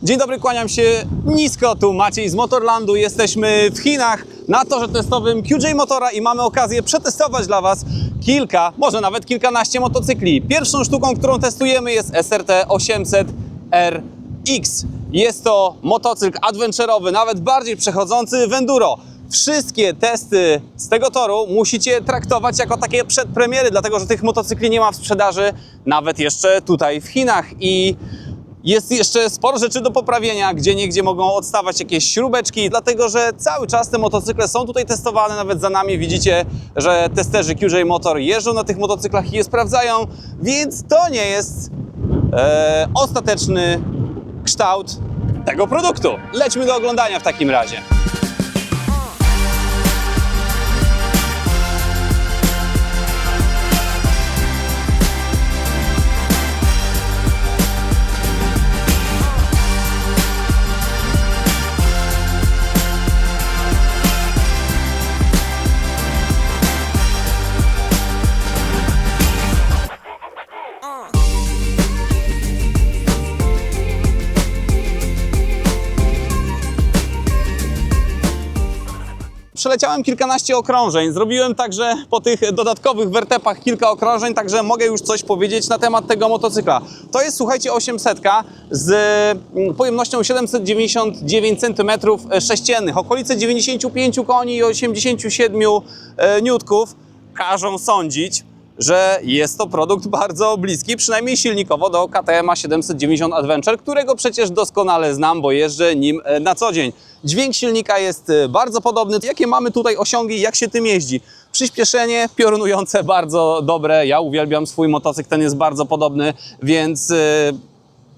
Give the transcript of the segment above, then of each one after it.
Dzień dobry, kłaniam się nisko, tu Maciej z Motorlandu. Jesteśmy w Chinach na torze testowym QJ Motora i mamy okazję przetestować dla Was kilka, może nawet kilkanaście motocykli. Pierwszą sztuką, którą testujemy, jest SRT 800RX. Jest to motocykl adventurowy, nawet bardziej przechodzący w enduro. Wszystkie testy z tego toru musicie traktować jako takie przedpremiery, dlatego że tych motocykli nie ma w sprzedaży nawet jeszcze tutaj w Chinach i jest jeszcze sporo rzeczy do poprawienia, gdzieniegdzie mogą odstawać jakieś śrubeczki, dlatego że cały czas te motocykle są tutaj testowane, nawet za nami widzicie, że testerzy QJ Motor jeżdżą na tych motocyklach i je sprawdzają, więc to nie jest ostateczny kształt tego produktu. Lećmy do oglądania w takim razie. Przeleciałem kilkanaście okrążeń, zrobiłem także po tych dodatkowych wertepach kilka okrążeń, także mogę już coś powiedzieć na temat tego motocykla. To jest, słuchajcie, 800 z pojemnością 799 cm3, okolice 95 koni i 87 niutków każą sądzić, że jest to produkt bardzo bliski, przynajmniej silnikowo, do KTM 790 Adventure, którego przecież doskonale znam, bo jeżdżę nim na co dzień. Dźwięk silnika jest bardzo podobny. Jakie mamy tutaj osiągi, jak się tym jeździ? Przyspieszenie piorunujące, bardzo dobre. Ja uwielbiam swój motocykl, ten jest bardzo podobny, więc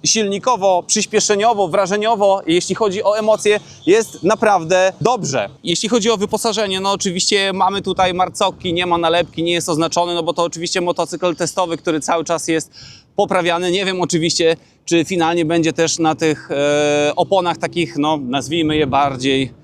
silnikowo, przyspieszeniowo, wrażeniowo, jeśli chodzi o emocje, jest naprawdę dobrze. Jeśli chodzi o wyposażenie, no oczywiście mamy tutaj marcokki, nie ma nalepki, nie jest oznaczony, no bo to oczywiście motocykl testowy, który cały czas jest poprawiany. Nie wiem oczywiście, czy finalnie będzie też na tych oponach takich, no nazwijmy je bardziej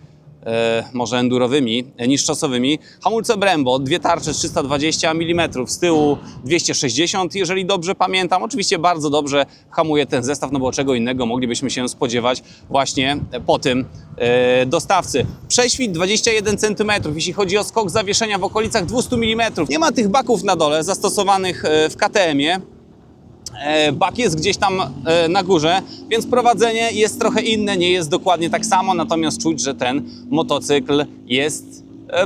może endurowymi niż czasowymi. Hamulce Brembo, dwie tarcze 320 mm, z tyłu 260, jeżeli dobrze pamiętam. Oczywiście bardzo dobrze hamuje ten zestaw, no bo czego innego moglibyśmy się spodziewać właśnie po tym dostawcy. Prześwit 21 cm, jeśli chodzi o skok zawieszenia w okolicach 200 mm. Nie ma tych baków na dole zastosowanych w KTM-ie. Bak jest gdzieś tam na górze, więc prowadzenie jest trochę inne, nie jest dokładnie tak samo, natomiast czuć, że ten motocykl jest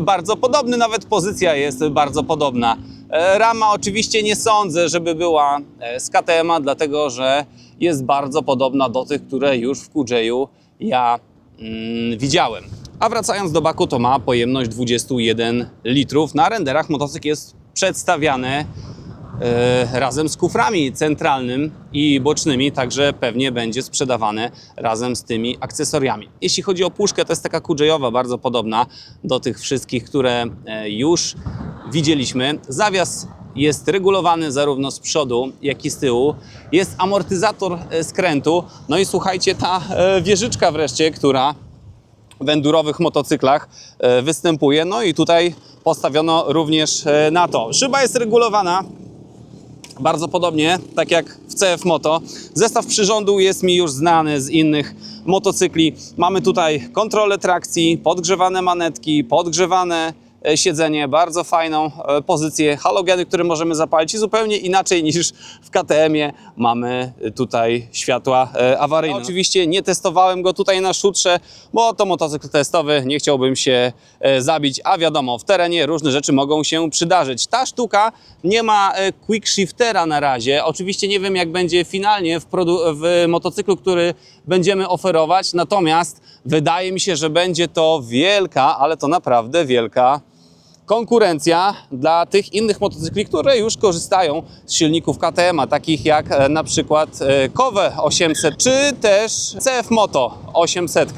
bardzo podobny, nawet pozycja jest bardzo podobna. Rama oczywiście nie sądzę, żeby była z KTM-a, dlatego że jest bardzo podobna do tych, które już w QJ-u ja widziałem. A wracając do baku, to ma pojemność 21 litrów. Na renderach motocykl jest przedstawiany razem z kuframi centralnym i bocznymi, także pewnie będzie sprzedawane razem z tymi akcesoriami. Jeśli chodzi o puszkę, to jest taka QJ-owa, bardzo podobna do tych wszystkich, które już widzieliśmy. Zawias jest regulowany zarówno z przodu, jak i z tyłu. Jest amortyzator skrętu. No i słuchajcie, ta wieżyczka wreszcie, która w endurowych motocyklach występuje. No i tutaj postawiono również na to. Szyba jest regulowana bardzo podobnie, tak jak w CF Moto. Zestaw przyrządu jest mi już znany z innych motocykli. Mamy tutaj kontrolę trakcji, podgrzewane manetki, podgrzewane siedzenie, bardzo fajną pozycję, halogeny, które możemy zapalić i zupełnie inaczej niż w KTM-ie mamy tutaj światła awaryjne. No, oczywiście nie testowałem go tutaj na szutrze, bo to motocykl testowy, nie chciałbym się zabić, a wiadomo, w terenie różne rzeczy mogą się przydarzyć. Ta sztuka nie ma quick shiftera na razie, oczywiście nie wiem jak będzie finalnie w motocyklu, który będziemy oferować, natomiast wydaje mi się, że będzie to wielka, ale to naprawdę wielka konkurencja dla tych innych motocykli, które już korzystają z silników KTM-a, takich jak na przykład Kowe 800 czy też CF Moto 800.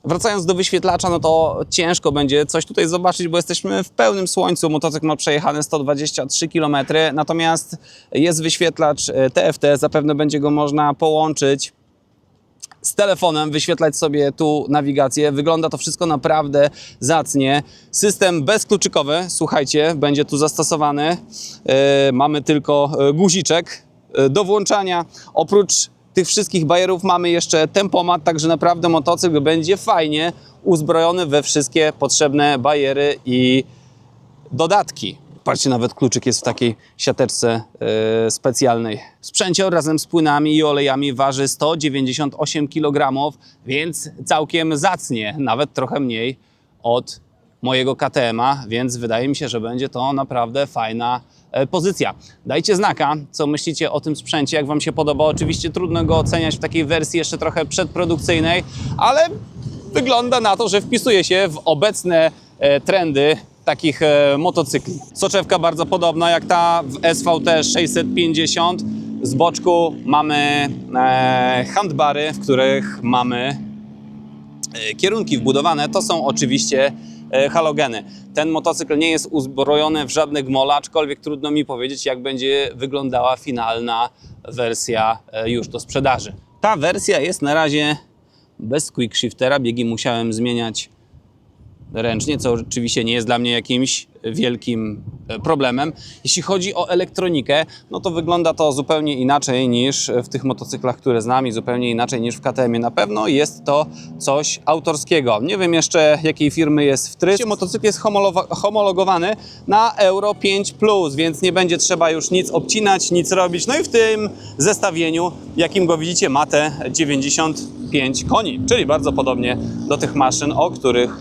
Wracając do wyświetlacza, no to ciężko będzie coś tutaj zobaczyć, bo jesteśmy w pełnym słońcu. Motocykl ma przejechane 123 km, natomiast jest wyświetlacz TFT, zapewne będzie go można połączyć z telefonem, wyświetlać sobie tu nawigację. Wygląda to wszystko naprawdę zacnie. System bezkluczykowy, słuchajcie, będzie tu zastosowany. Mamy tylko guziczek do włączania. Oprócz tych wszystkich bajerów mamy jeszcze tempomat, także naprawdę motocykl będzie fajnie uzbrojony we wszystkie potrzebne bajery i dodatki. Patrzcie, nawet kluczyk jest w takiej siateczce specjalnej. Sprzęcie razem z płynami i olejami waży 198 kg, więc całkiem zacnie, nawet trochę mniej od mojego KTM-a, więc wydaje mi się, że będzie to naprawdę fajna pozycja. Dajcie znaka, co myślicie o tym sprzęcie, jak Wam się podoba. Oczywiście trudno go oceniać w takiej wersji jeszcze trochę przedprodukcyjnej, ale wygląda na to, że wpisuje się w obecne trendy takich motocykli. Soczewka bardzo podobna jak ta w SVT 650. Z boczku mamy handbary, w których mamy kierunki wbudowane. To są oczywiście halogeny. Ten motocykl nie jest uzbrojony w żadne gmola, aczkolwiek trudno mi powiedzieć, jak będzie wyglądała finalna wersja już do sprzedaży. Ta wersja jest na razie bez quickshiftera. Biegi musiałem zmieniać ręcznie, co oczywiście nie jest dla mnie jakimś wielkim problemem. Jeśli chodzi o elektronikę, no to wygląda to zupełnie inaczej niż w tych motocyklach, które znam, i zupełnie inaczej niż w KTM-ie. Na pewno jest to coś autorskiego. Nie wiem jeszcze, jakiej firmy jest wtrysk. Motocykl jest homologowany na Euro 5 Plus, więc nie będzie trzeba już nic obcinać, nic robić. No i w tym zestawieniu, jakim go widzicie, ma te 95 koni, czyli bardzo podobnie do tych maszyn, o których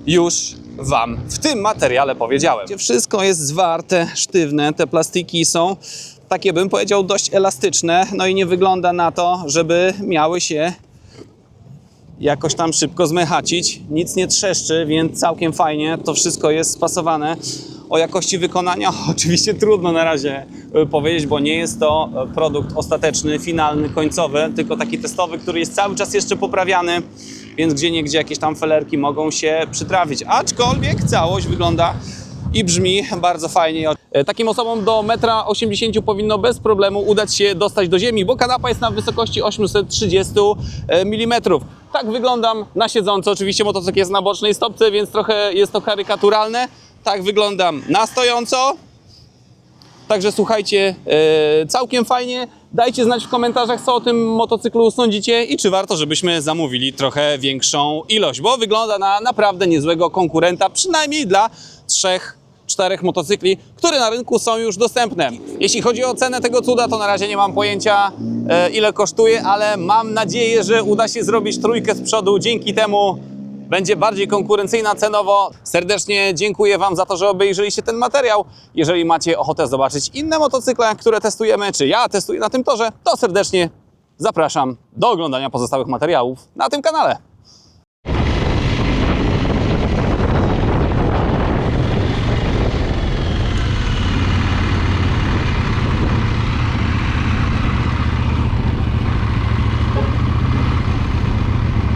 już Wam w tym materiale powiedziałem. Wszystko jest zwarte, sztywne, te plastiki są takie, bym powiedział, dość elastyczne, no i nie wygląda na to, żeby miały się jakoś tam szybko zmechacić. Nic nie trzeszczy, więc całkiem fajnie to wszystko jest spasowane. O jakości wykonania oczywiście trudno na razie powiedzieć, bo nie jest to produkt ostateczny, finalny, końcowy, tylko taki testowy, który jest cały czas jeszcze poprawiany, więc gdzieniegdzie jakieś tam felerki mogą się przytrafić. Aczkolwiek całość wygląda i brzmi bardzo fajnie. Takim osobom do 1,80 m powinno bez problemu udać się dostać do ziemi, bo kanapa jest na wysokości 830 mm. Tak wyglądam na siedząco. Oczywiście motocykl jest na bocznej stopce, więc trochę jest to karykaturalne. Tak wyglądam na stojąco. Także słuchajcie, całkiem fajnie. Dajcie znać w komentarzach, co o tym motocyklu sądzicie i czy warto, żebyśmy zamówili trochę większą ilość, bo wygląda na naprawdę niezłego konkurenta, przynajmniej dla 3-4 motocykli, które na rynku są już dostępne. Jeśli chodzi o cenę tego cuda, to na razie nie mam pojęcia, ile kosztuje, ale mam nadzieję, że uda się zrobić trójkę z przodu. Dzięki temu będzie bardziej konkurencyjna cenowo. Serdecznie dziękuję Wam za to, że obejrzeliście ten materiał. Jeżeli macie ochotę zobaczyć inne motocykle, które testujemy, czy ja testuję na tym torze, to serdecznie zapraszam do oglądania pozostałych materiałów na tym kanale.